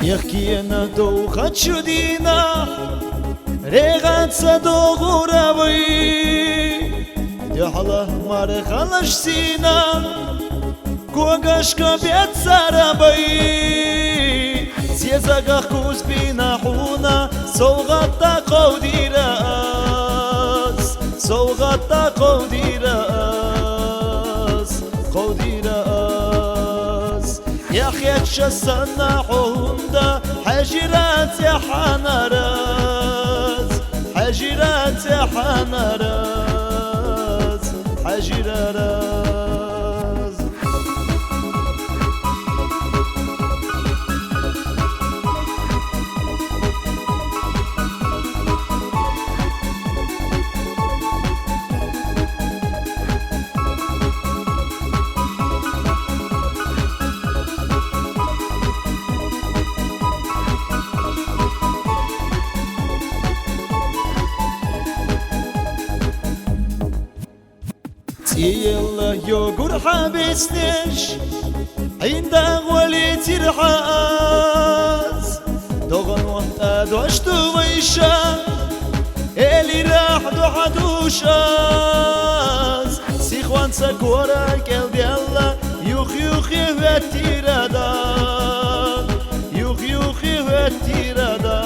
يحكينا دوخة شدينا ريغات صدوغورابي يحله مرخلش سينا كوغاشكا بيت سارابي سيزاقا خوز بينا حونا سوغاتا قوديراس سوغاتا قوديراس قوديراس يا خيتش السنة حوندا حجرات يا حنراس حجرات يا حنراس حجرات يلا يوغر حابسنش عند ولي ترحاز دوغن وقت دوشتو ويشا اللي راح دوحدوشاز سيخوان سكورا قلبي الله يوخي وتيرادا يوخي وتيرادا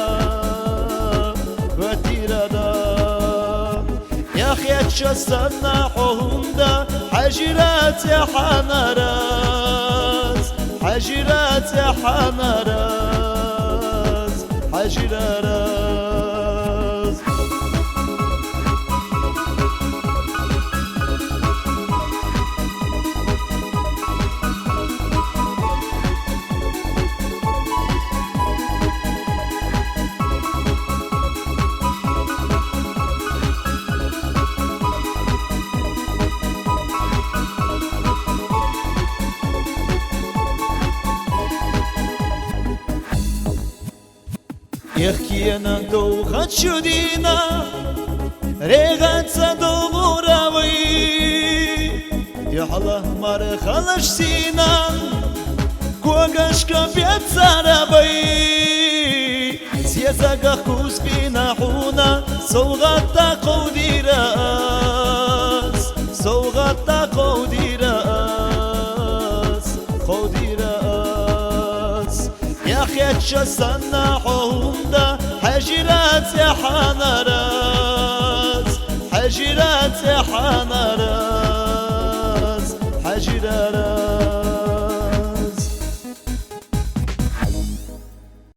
يا خيتش السنة حوندا حجرات يا حنراس حجرات يا حنراس حجرات يحكينا دوخة شدينا ريغات صدوغورابي يحله مرخلش سينا كوغاشكا بيت سارابي سيزاقا خوز بينا حونا سوغاتا قوديراس سوغاتا قوديراس قوديراس يا خيتش السنة حوندا حجرات يا حنراس حجرات يا حنراس